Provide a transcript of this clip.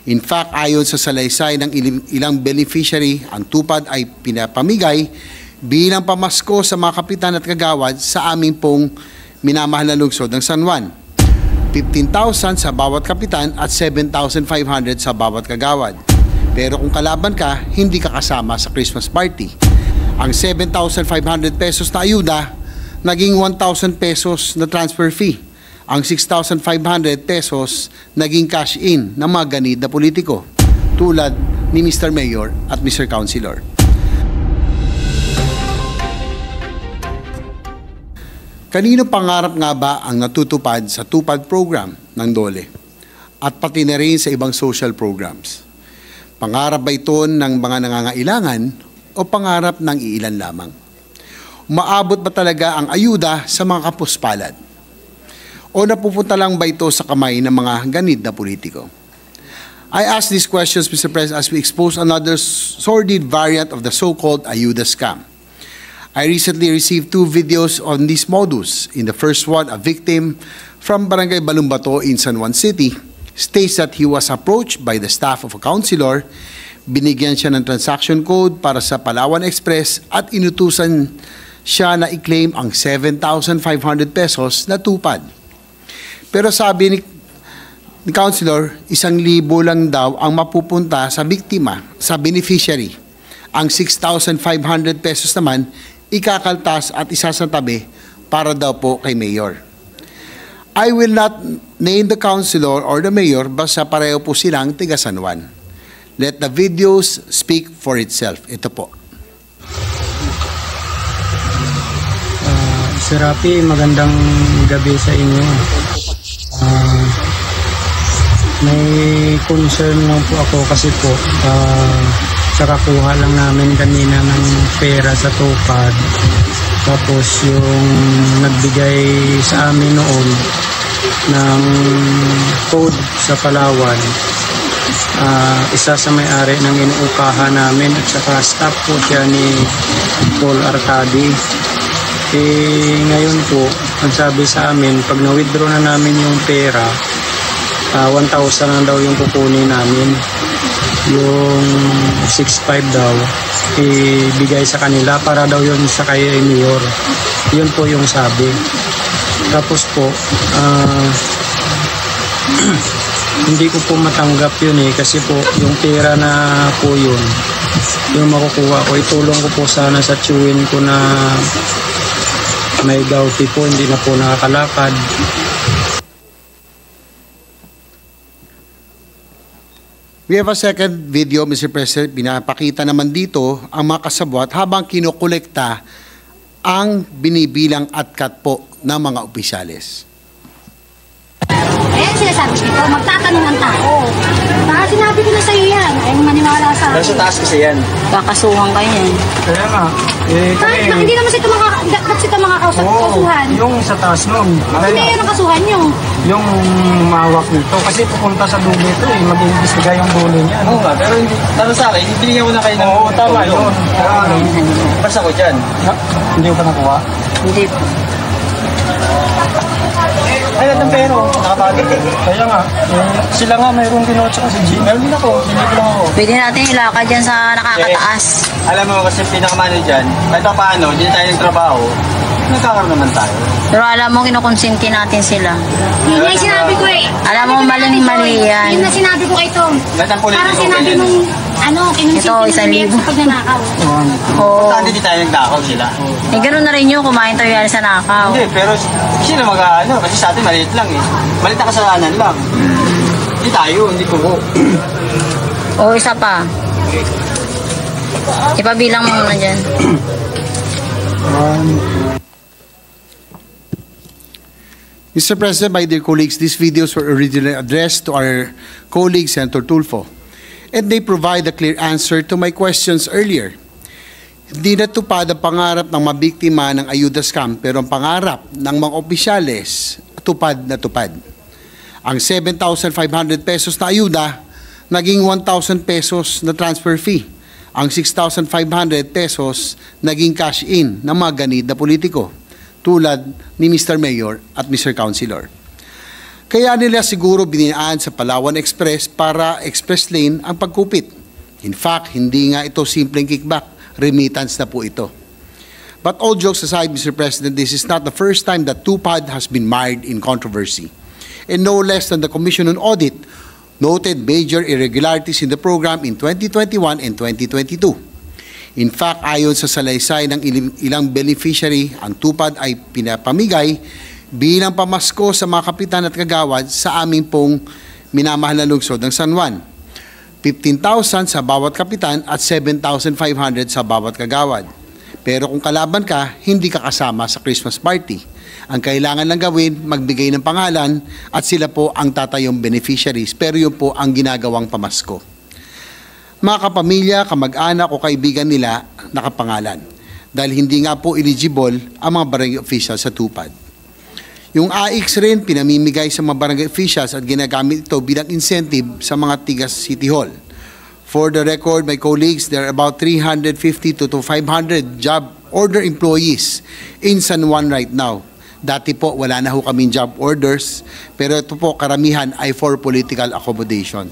In fact, ayon sa salaysay ng ilang beneficiary, ang tupad ay pinapamigay bilang pamasko sa mga kapitan at kagawad sa aming pong minamahal na lungsod ng San Juan. 15,000 sa bawat kapitan at 7,500 sa bawat kagawad. Pero kung kalaban ka, hindi ka kasama sa Christmas party. Ang 7,500 pesos na ayuda, naging 1,000 pesos na transfer fee. Ang 6,500 pesos naging cash in ng mga ganid na politiko tulad ni Mr. Mayor at Mr. Councilor. Kanino pangarap nga ba ang natutupad sa tupad program ng DOLE at pati na rin sa ibang social programs? Pangarap ba ito ng mga nangangailangan o pangarap ng iilan lamang? Umaabot ba talaga ang ayuda sa mga kapuspalad? O napupunta lang ba ito sa kamay ng mga ganid na politiko? I ask these questions, Mr. President, as we expose another sordid variant of the so-called ayuda scam. I recently received 2 videos on this modus. In the first one, a victim from Barangay Balumbato in San Juan City states that he was approached by the staff of a councilor, binigyan siya ng transaction code para sa Palawan Express at inutusan siya na i-claim ang 7,500 pesos na tupad. Pero sabi ni Councilor, 1,000 lang daw ang mapupunta sa biktima, sa beneficiary. Ang 6,500 pesos naman, ikakaltas at isasantabi para daw po kay Mayor. I will not name the Councilor or the Mayor, basta pareho po silang tiga San Juan. Let the videos speak for itself. Ito po. Sir Rafi, magandang gabi sa inyo. May concern lang po ako kasi po sa kakuha lang namin kanina ng pera sa tupad. Tapos yung nagbigay sa amin noon ng code sa Palawan, isa sa may-ari ng inuukahan namin at saka staff po siya ni Paul Arcadi. Ngayon po, ang sabi sa amin, pag na-withdraw na namin yung pera, 1,000 na daw yung kukunin namin. Yung 6,500 daw, ibigay sa kanila para daw yun sa kay Mayor. Yun po yung sabi. Tapos po, hindi ko po matanggap yun kasi po yung pera na po yun, yung makukuha ko, itulong ko po sana sa tiyuhin ko na may gouty po, hindi na po nakakalakad. We have a second video, Mr. President. Pinapakita naman dito ang mga kasabwat habang kinukolekta ang binibilang at cut po ng mga opisyales. Ayan sinasabi dito, magtatanong ang tao. Baka sinabi ko na sa'yo yan, ay maniwala sa akin. Nasa taas kasi yan. Kakasuhan kayo yan. Kaya nga, Kahit na hindi naman sito makakasuhan. yung sa taas nun, Hindi yan ang kasuhan nyo. yung mawak nito, kasi pupunta sa dulo ito mag-iimbestiga yung dulo niya. Oo nga, pero hindi, tanong sa akin, binigyan mo na kayo ng Oo, tama yun. Basta ko dyan. Hindi ko pa nakuha. Hindi. Ay, lahat ng pero, nakapagod eh. Kaya nga, sila nga mayroong ginotsa kasi G. Meron din ako, hindi ko lang ako. Pwede natin ilakad dyan sa nakakataas. Alam mo kasi pinakamano dyan, kahit pa paano, hindi tayo ng trabaho, nagkakaroon naman tayo. Pero alam mo, kinukonsinti natin sila. Yun yung sinabi ko eh. Alam mo, maling-mali yan. Yun na sinabi ko kay Tom. Lahat ng politiko, Parang sinabi ganyan. mong, kinonsinti Ito, 1,000. pag nanakaw. Oo. Basta hindi tayo nagdakaw sila. Eh, ganoon na rin yun, kumain tayo yan sa nakaw. Hindi, pero sino mag-ano, kasi sa atin maliit lang eh. Maliit na kasalanan lang. Hindi tayo, hindi ko. O, isa pa. Ipabilang mo muna dyan. Mr. President, my dear colleagues, these videos were originally addressed to our colleague, Senator Tulfo, and they provide a clear answer to my questions earlier. Hindi natupad ang pangarap ng mabiktima ng ayuda scam, pero ang pangarap ng mga opisyales, tupad na tupad. Ang 7,500 pesos na ayuda, naging 1,000 pesos na transfer fee. Ang 6,500 pesos, naging cash in ng mga ganid na politiko tulad ni Mr. Mayor at Mr. Councilor. Kaya nila siguro bininaan sa Palawan Express para express lane ang pagkupit. In fact, hindi nga ito simpleng kickback, remittance na po ito. But all jokes aside, Mr. President, this is not the first time that TUPAD has been mired in controversy. And no less than the Commission on Audit noted major irregularities in the program in 2021 and 2022. In fact, ayon sa salaysay ng ilang beneficiary, ang TUPAD ay pinapamigay bilang pamasko sa mga kapitan at kagawad sa aming pong minamahal na lungsod ng San Juan. 15,000 sa bawat kapitan at 7,500 sa bawat kagawad. Pero kung kalaban ka, hindi ka kasama sa Christmas party. Ang kailangan lang gawin, magbigay ng pangalan at sila po ang tatayong beneficiaries. Pero yun po ang ginagawang pamasko. Mga kapamilya, kamag-anak o kaibigan nila nakapangalan. Dahil hindi nga po eligible ang mga barangay officials sa TUPAD. Yung AIX rin pinamimigay sa mga barangay officials at ginagamit ito bilang incentive sa mga tigas City Hall. For the record, my colleagues, there are about 350 to 500 job order employees in San Juan right now. Dati po, wala na ho kaming job orders, pero ito po, karamihan ay for political accommodation.